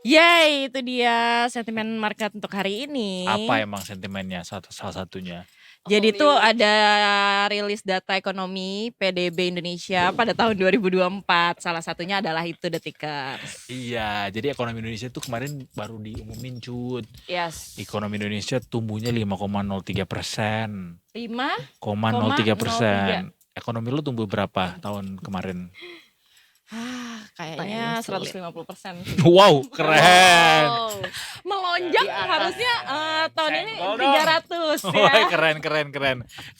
Yay, itu dia sentimen market untuk hari ini. Apa emang sentimennya salah satunya? Jadi tuh ada rilis data ekonomi PDB Indonesia pada tahun 2024. Salah satunya adalah itu Detikers. Iya, jadi ekonomi Indonesia tuh kemarin baru diumumin Cut. Yes. Ekonomi Indonesia tumbuhnya 5,03%. 5,03%. Ekonomi lu tumbuh berapa tahun kemarin? Kayaknya 150%. Wow, keren. Wow. Melonjak harusnya tahun ini Senggol dong. 300 ya. Wah, keren.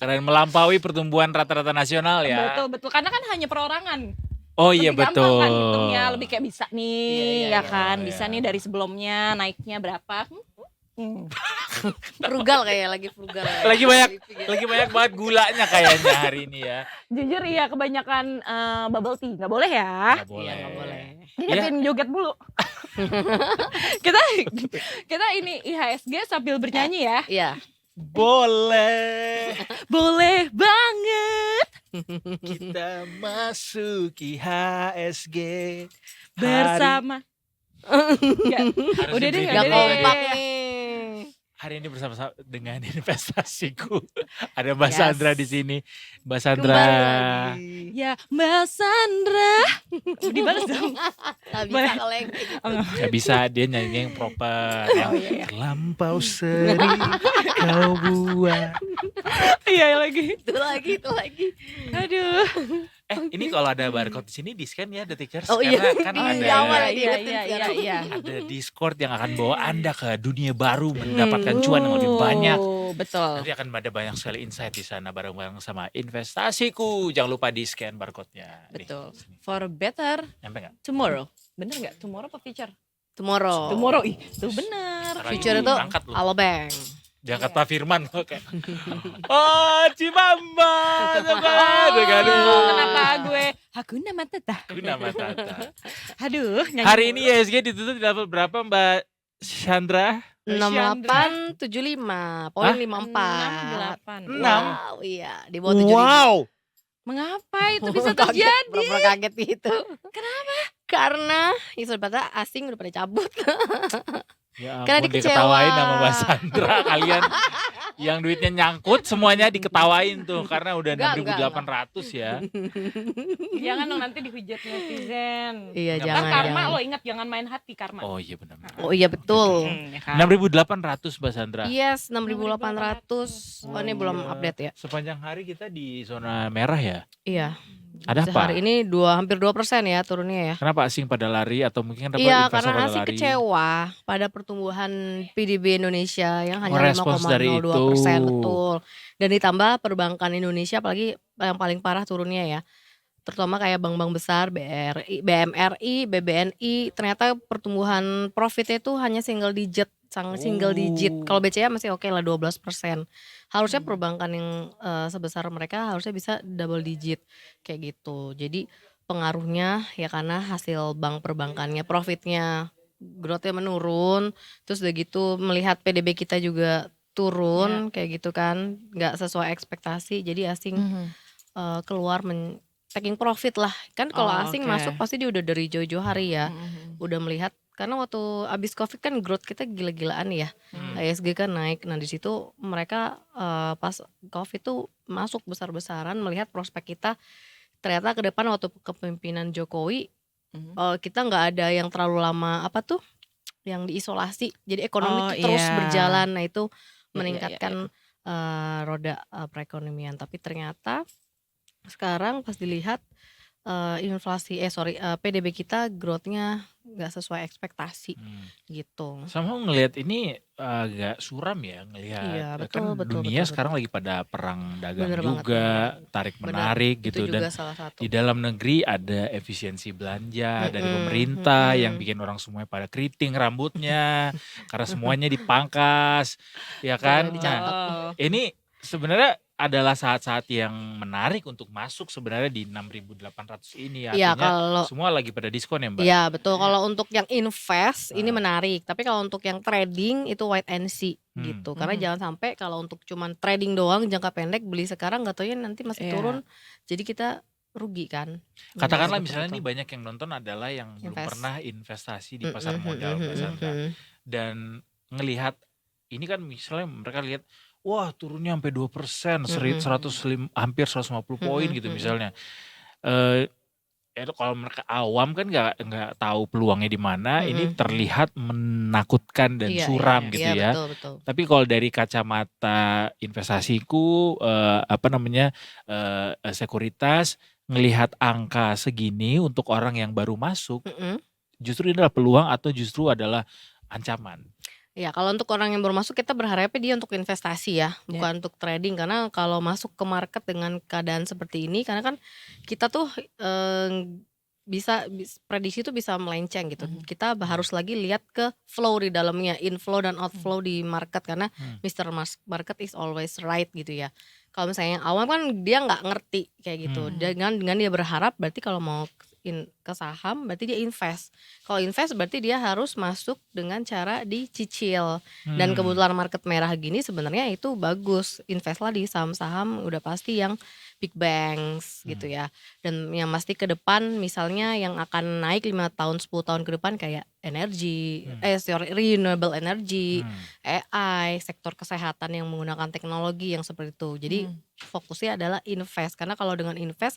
Keren melampaui pertumbuhan rata-rata nasional ya. Betul. Karena kan hanya perorangan. Oh iya Lebih gampang betul. kan hitungnya, lebih kayak bisa nih, Iya, ya kan, iya. bisa nih dari sebelumnya naiknya berapa. Frugal kayak lagi frugal. Lagi banyak banget gulanya kayaknya hari ini ya. Jujur iya kebanyakan bubble tea, nggak boleh ya. Nggak boleh. Iya, nggak boleh. Jadi pengen joget dulu. kita ini IHSG sambil bernyanyi ya. Iya. Boleh. Boleh banget Kita masuk IHSG bersama. Udah deh, Gak kompak nih. Hari ini bersama dengan investasiku. Ada Mbak Yes. Sandra di sini. Mbak Sandra. Kembali lagi. Ya Mbak Sandra. Dibalas dong. Gak bisa Boleh. kalau yang kayak gitu. Gak bisa, dia nyanyi yang proper. Yang iya. terlampau sering kau buat. Iya lagi. Itu lagi. Aduh. Ini kalau ada barcode di sini di scan ya Detikers. Oh iya. Karena kan Di ada awal ya, Iya. diingetin sekarang. ada Discord yang akan bawa Anda ke dunia baru, mendapatkan cuan yang lebih banyak. Betul. Nanti akan ada banyak sekali insight di sana bareng-bareng sama investasiku. Jangan lupa di scan barcode-nya. Nih, Betul. sini. For better Nyampe nggak? tomorrow. Bener nggak? Tomorrow apa future? Tomorrow. Tomorrow. Ih, tuh bener. Sekarang Future ini itu angkat lu. Alobank. Diangkat Pak Firman loh kayak. Oh, Cibamba. Kenapa gue Hakuna Matata? Guna Matata. Aduh, nyanyi Hari ini mulu. IHSG ditutup di level berapa Mbak Chandra? 6875 poin 54. 68. Enam? Wow, iya di bawah 7.000. Wow. Mengapa itu bisa Kaget, terjadi? pura-pura kaget gitu. Kenapa? Karena isu data asing udah pada cabut. Ya Karena ampun, dikecewa. diketawain sama Mbak Sandra kalian. Yang duitnya nyangkut semuanya diketawain tuh karena udah Enggak, 6.800 ya. Jangan dong nanti dihujat netizen. Iya, Nggak Kan jangan. karma jangan. lo ingat jangan main hati karma. Oh iya benar. Oh iya betul. Ya kan? 6.800 Mbak Sandra. Yes, 6.800. Oh ini belum Iya. update ya. Sepanjang hari kita di zona merah ya. Iya. Ada apa? Sehari ini hampir 2% ya turunnya ya. Kenapa asing pada lari atau mungkin kenapa Iya, investor karena pada asing lari? kecewa pada pertumbuhan PDB Indonesia yang hanya Merespons dari 5,02%, betul. Dan ditambah perbankan Indonesia apalagi yang paling parah turunnya ya. Terutama kayak bank-bank besar, BMRI, BBNI, ternyata pertumbuhan profitnya itu hanya single digit. Kalau BCA masih oke lah 12%. Harusnya perbankan yang sebesar mereka harusnya bisa double digit kayak gitu. Jadi pengaruhnya ya karena hasil bank perbankannya profitnya growth-nya menurun, terus udah gitu melihat PDB kita juga turun kayak gitu kan, nggak sesuai ekspektasi, jadi asing keluar taking profit lah kan. Kalau Oh, asing oke. masuk pasti dia udah dari jauh-jauh hari ya, udah melihat karena waktu abis covid kan growth kita gila-gilaan ya. IHSG kan naik. Nah di situ mereka pas covid tuh masuk besar-besaran melihat prospek kita ternyata ke depan waktu kepemimpinan Jokowi kita nggak ada yang terlalu lama yang diisolasi, jadi ekonomi tuh terus berjalan. Nah itu meningkatkan roda perekonomian. Tapi ternyata sekarang pas dilihat PDB kita growth-nya nggak sesuai ekspektasi gitu. Sama ngelihat ini agak suram ya ngelihat. Iya, Kan betul, dunia betul. sekarang lagi pada perang dagang Bener banget, juga, bener. tarik Benar, menarik itu gitu, juga dan salah satu. di dalam negeri ada efisiensi belanja dari pemerintah yang bikin orang semuanya pada keriting rambutnya karena semuanya dipangkas, ya kan? Nah, ini sebenarnya adalah saat-saat yang menarik untuk masuk sebenarnya di 6.800 ini. Iya, Artinya kalau semua lagi pada diskon ya Mbak? iya betul. Kalau untuk yang invest ini menarik, tapi kalau untuk yang trading itu wait and see gitu. Karena jangan sampai kalau untuk cuman trading doang jangka pendek beli sekarang nggak taunya nanti masih turun. Jadi kita rugi kan. Katakanlah betul, misalnya betul. nih banyak yang nonton adalah yang belum Invest. pernah investasi di Mm, pasar mm, mm, modal mm, Mbak mm, Sandra. mm. Dan ngelihat ini kan misalnya mereka lihat wah turunnya sampai 2%, Mm, 105, hampir 150 poin mm, gitu mm. misalnya. Eh itu kalau mereka awam kan nggak tahu peluangnya di mana, ini Mm-mm. terlihat menakutkan dan Iya, iya, suram Iya. gitu iya, ya. betul, betul. Tapi kalau dari kacamata investasiku, apa namanya, sekuritas, ngelihat angka segini untuk orang yang baru masuk, Mm-mm. justru ini adalah peluang atau justru adalah ancaman? Ya, kalau untuk orang yang baru masuk kita berharapnya dia untuk investasi ya, Ya. bukan untuk trading. Karena kalau masuk ke market dengan keadaan seperti ini, karena kan kita tuh prediksi itu bisa melenceng gitu. Mhm. Kita harus lagi lihat ke flow di dalamnya, inflow dan outflow di market karena Hmm. Mr. Market is always right gitu ya. Kalau misalnya yang awam kan dia nggak ngerti kayak gitu. Hmm. Dengan dia berharap berarti kalau mau ke saham berarti dia invest. Kalau invest berarti dia harus masuk dengan cara dicicil. Dan Hmm. kebetulan market merah gini sebenarnya itu bagus. Investlah di saham-saham udah pasti yang big banks gitu ya. Dan yang pasti ke depan misalnya yang akan naik 5 tahun 10 tahun ke depan kayak energi, renewable energy, AI, sektor kesehatan yang menggunakan teknologi yang seperti itu. Jadi fokusnya adalah invest karena kalau dengan invest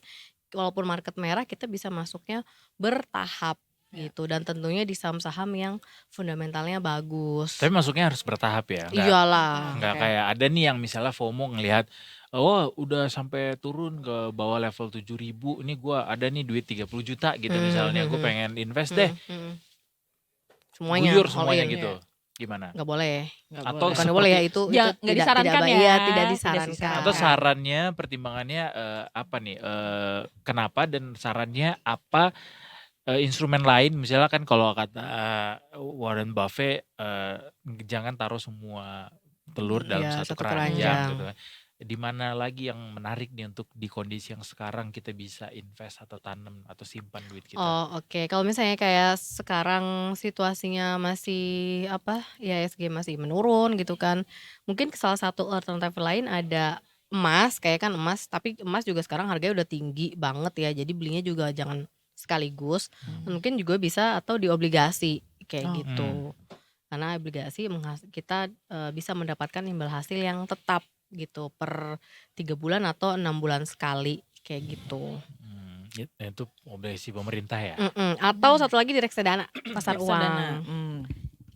walaupun market merah kita bisa masuknya bertahap gitu dan tentunya di saham-saham yang fundamentalnya bagus. Tapi masuknya harus bertahap ya, Iyalah. nggak Oke. kayak ada nih yang misalnya FOMO ngelihat, oh udah sampai turun ke bawah level 7.000, ini gua ada nih duit 30 juta gitu misalnya, gue pengen invest deh, Semuanya guyur all semuanya in. gitu, gimana? Nggak boleh. Nggak Atau boleh. Bukan nggak boleh ya seperti itu Nggak tidak disarankan ya. iya, tidak Tidak disarankan. disarankan. atau sarannya, pertimbangannya apa nih? Kenapa dan sarannya apa? Instrumen lain misalnya kan kalau kata Warren Buffett, jangan taruh semua telur dalam Iya, satu satu keranjang keranjang. gitu kan. Di mana lagi yang menarik nih untuk di kondisi yang sekarang kita bisa invest atau tanam atau simpan duit kita? Oh, oke. Kalau misalnya kayak sekarang situasinya masih IHSG masih menurun gitu kan. Mungkin salah satu alternatif lain ada emas, kayak kan emas, tapi emas juga sekarang harganya udah tinggi banget ya. Jadi belinya juga jangan sekaligus. Mungkin juga bisa atau di obligasi kayak gitu. Karena obligasi kita bisa mendapatkan imbal hasil yang tetap gitu per 3 bulan atau 6 bulan sekali kayak gitu. Itu obligasi pemerintah ya? Atau satu lagi di reksadana pasar Reksadana. uang.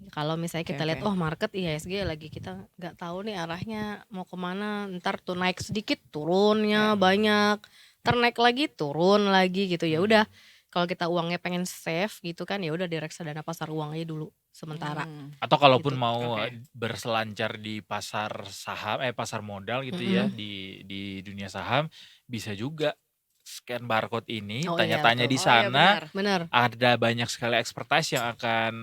Kalau misalnya kita Oke, lihat oke. market IHSG lagi kita nggak tahu nih arahnya mau kemana, ntar tuh naik sedikit turunnya banyak, naik lagi turun lagi gitu. Ya udah kalau kita uangnya pengen save gitu kan ya udah di reksadana pasar uang aja dulu sementara. Atau kalaupun Gitu. mau Oke. berselancar di pasar saham, pasar modal gitu ya, di dunia saham, bisa juga scan barcode ini, Oh iya, tanya-tanya di betul. Oh iya, sana, Bener. ada banyak sekali expertise yang akan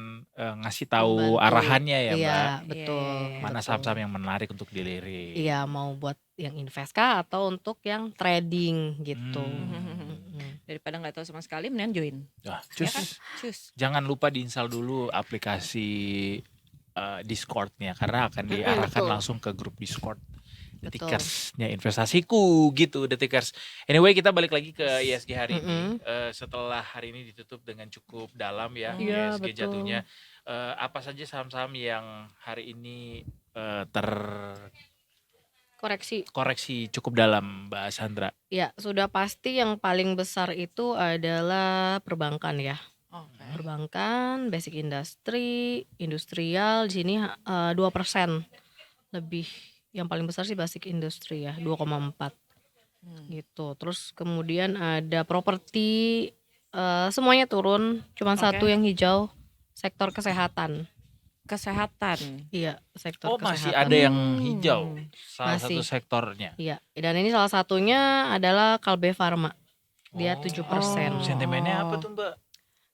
ngasih tahu Membantu. arahannya ya Iya, Mbak. betul. Mana betul. saham-saham yang menarik untuk dilirik. Iya, mau buat yang invest kah atau untuk yang trading gitu. Daripada nggak tahu sama sekali, mendingan join. Nah, Ya kan? Cus. jangan lupa diinstal dulu aplikasi Discord-nya karena akan diarahkan betul. langsung ke grup Discord Betul. Detikers-nya investasiku gitu Detikers. Anyway, kita balik lagi ke ISG hari ini. Setelah hari ini ditutup dengan cukup dalam ya Iya, ISG betul. jatuhnya. Apa saja saham-saham yang hari ini koreksi cukup dalam Mbak Sandra? Ya, sudah pasti yang paling besar itu adalah perbankan ya. Oke. Perbankan, basic industry, industrial di sini 2% lebih. Yang paling besar sih basic industry ya, 2,4 gitu. Terus kemudian ada properti, semuanya turun, cuma satu yang hijau, sektor kesehatan. Kesehatan. Iya, sektor kesehatan. Masih ada yang hijau, salah satu Masih. sektornya. Iya, dan ini salah satunya adalah Kalbe Farma. Dia 7%. Sentimennya apa tuh Mbak?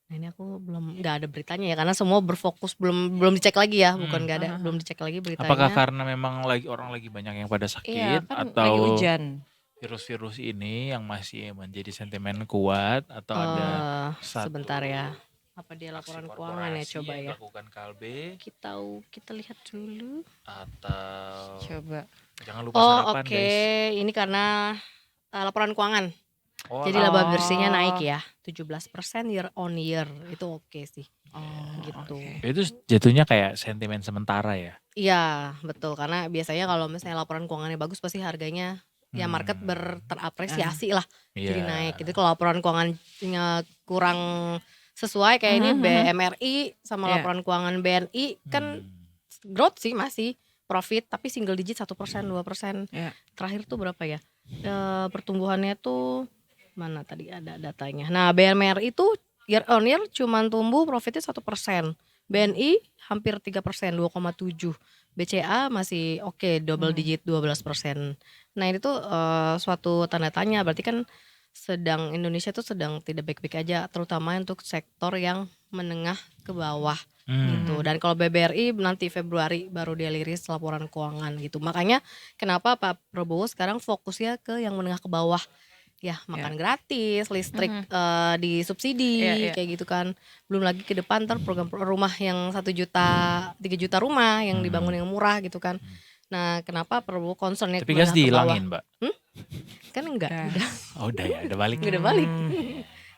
Nah, ini aku nggak ada beritanya ya karena semua berfokus belum dicek lagi ya, bukan nggak ada, belum dicek lagi beritanya. Apakah karena memang orang lagi banyak yang pada sakit kan atau lagi hujan. virus-virus ini yang masih menjadi sentimen kuat atau ada sebentar ya. Apa dia laporan keuangan ya, coba ya. Lakukan Kalbe Kita lihat dulu. atau Coba. jangan lupa sarapan guys. Ini karena laporan keuangan. Oh, Jadi lah. laba bersihnya naik ya, 17% year on year, itu oke sih. Oh, Gitu. oke. Itu jatuhnya kayak sentimen sementara ya. Iya betul, karena biasanya kalau misalnya laporan keuangannya bagus pasti harganya ya market Hmm. terapresiasi lah, jadi Iya. naik. Jadi kalau laporan keuangannya kurang sesuai kayak ini BMRI sama Iya. laporan keuangan BNI kan growth sih masih profit tapi single digit 1%, 2%. Iya. Terakhir tuh berapa ya? Pertumbuhannya tuh mana tadi ada datanya. Nah, BMRI itu year on year cuman tumbuh profitnya 1%. BNI hampir 3%, 2,7. BCA masih oke double digit 12%. Nah, itu tuh suatu tanda tanya, berarti kan Indonesia tuh sedang tidak baik-baik aja, terutama untuk sektor yang menengah ke bawah gitu. Dan kalau BBRI nanti Februari baru dia liris laporan keuangan gitu. Makanya kenapa Pak Prabowo sekarang fokusnya ke yang menengah ke bawah. Ya, makan gratis, listrik disubsidi Iya. kayak gitu kan. Belum lagi ke depan ntar program rumah yang 1 juta, 3 juta rumah yang dibangun yang murah gitu kan. Nah, kenapa Prabowo concernnya Tapi gas menengah ke bawah? dihilangin, Mbak. Kan enggak, udah. Oh, udah ya, udah balik. Udah balik.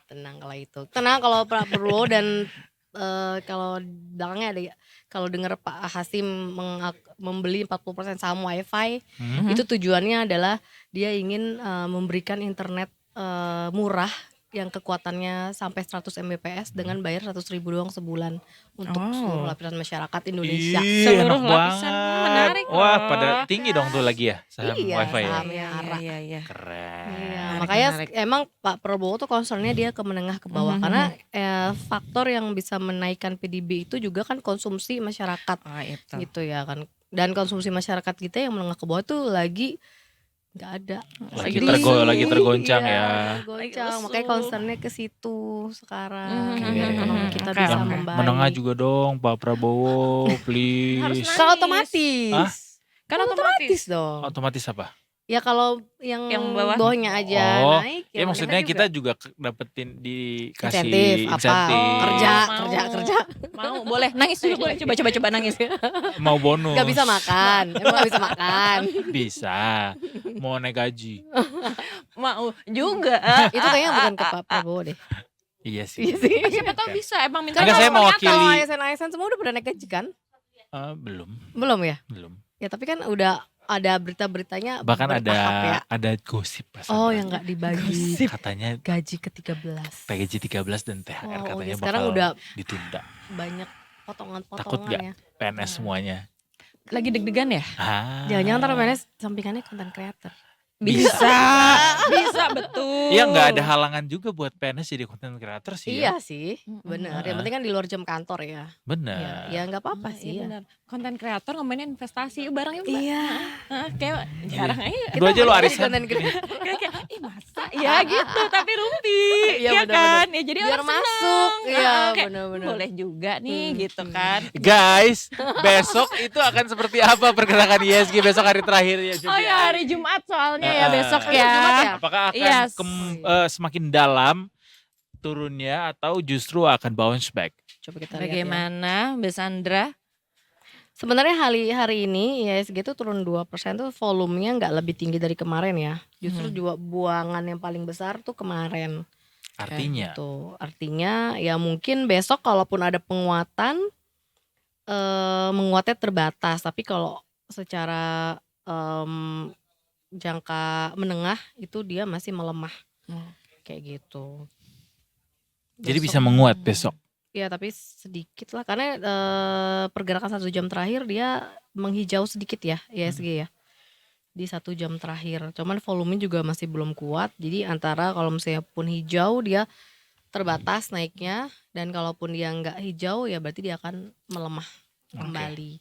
Tenang kalau itu. Tenang kalau Pak Prabowo dan kalau belakangnya ada kalau dengar Pak Hasim membeli 40% saham WiFi, itu tujuannya adalah dia ingin memberikan internet murah yang kekuatannya sampai 100 Mbps dengan bayar 100.000 doang sebulan untuk seluruh lapisan masyarakat Indonesia. Ih, Seluruh enak lapisan, banget. menarik Wah, loh. pada tinggi dong tuh lagi ya saham Iya, wifi ya. sahamnya ARA. Iya. Keren. Iya, Menarik, makanya menarik. emang Pak Prabowo tuh concernnya dia ke menengah ke bawah karena faktor yang bisa menaikkan PDB itu juga kan konsumsi masyarakat Oh, itu. gitu ya kan. Dan konsumsi masyarakat kita yang menengah ke bawah tuh lagi nggak ada. Lagi Sedih. lagi tergoncang Iya, ya. tergoncang. Lagi Makanya lesu. concernnya ke situ sekarang. Oke. Biar ekonomi kita Oke, bisa Yang oke. membaik. menengah juga dong, Pak Prabowo, Harus please. nangis. Kan otomatis. Hah? Kan otomatis dong. Otomatis apa? Ya kalau yang bawah. bawahnya aja Oh, naik ya maksudnya menengah kita juga. juga dapetin dikasih Insentif apa? insentif. Kerja, Mau. kerja. Mau, boleh nangis dulu, boleh coba nangis. Mau bonus. Gak bisa makan. Emang gak bisa makan. Bisa. Mau naik gaji. Mau juga. Itu kayaknya bukan ke Pak Prabowo deh. Iya sih. Iya sih. Siapa tahu bisa, emang minta Enggak, saya tolong. mewakili. Kalau ASN semua udah pada naik gaji kan? Belum, Belum ya? belum. Ya tapi kan udah ada berita-beritanya Bahkan bertahap ya. ada gosip Pak Oh, Sandra. yang gak dibagi. Katanya Gaji ke-13. gaji 13 dan THR Oh, katanya ya sekarang bakal udah ditunda. banyak Takut potongan-potongan gak ya. PNS semuanya? Lagi deg-degan ya? Jangan-jangan ntar PNS sampingannya content creator. Bisa betul. Iya, nggak ada halangan juga buat PNS jadi content creator sih Iya ya. sih, benar. Yang Heeh. penting kan di luar jam kantor ya. Bener. Ya nggak apa-apa sih. Iya Ya. benar. Konten kreator ngomongin investasi barangnya Mbak. Iya. Kayak jarang aja. Dua aja lo arisan. Konten creator. Kayak masa ya gitu tapi rumpi. Iya, Iya benar-benar. kan? Ya jadi Biar orang seneng. masuk. Iya, Kayak, benar-benar. boleh juga nih gitu kan. Guys, besok itu akan seperti apa pergerakan ISG besok hari terakhir ya? Oh ya hari Jumat soalnya ya besok Hari ya. Jumat ya? Apakah akan Yes. semakin dalam turunnya atau justru akan bounce back? Coba kita lihat ya. Bagaimana Mbak Sandra? Sebenarnya hari ini ISG itu turun 2% tuh volumenya nggak lebih tinggi dari kemarin ya. Justru juga buangan yang paling besar tuh kemarin. Artinya, Gitu. Artinya ya mungkin besok kalaupun ada penguatan menguatnya terbatas, tapi kalau secara jangka menengah itu dia masih melemah kayak gitu. jadi Besok- bisa menguat besok. Ya tapi sedikit lah karena pergerakan 1 jam terakhir dia menghijau sedikit ya ISG ya di 1 jam terakhir. Cuman volume juga masih belum kuat. Jadi antara kalau misalnya pun hijau dia terbatas naiknya dan kalaupun dia nggak hijau ya berarti dia akan melemah Oke. kembali.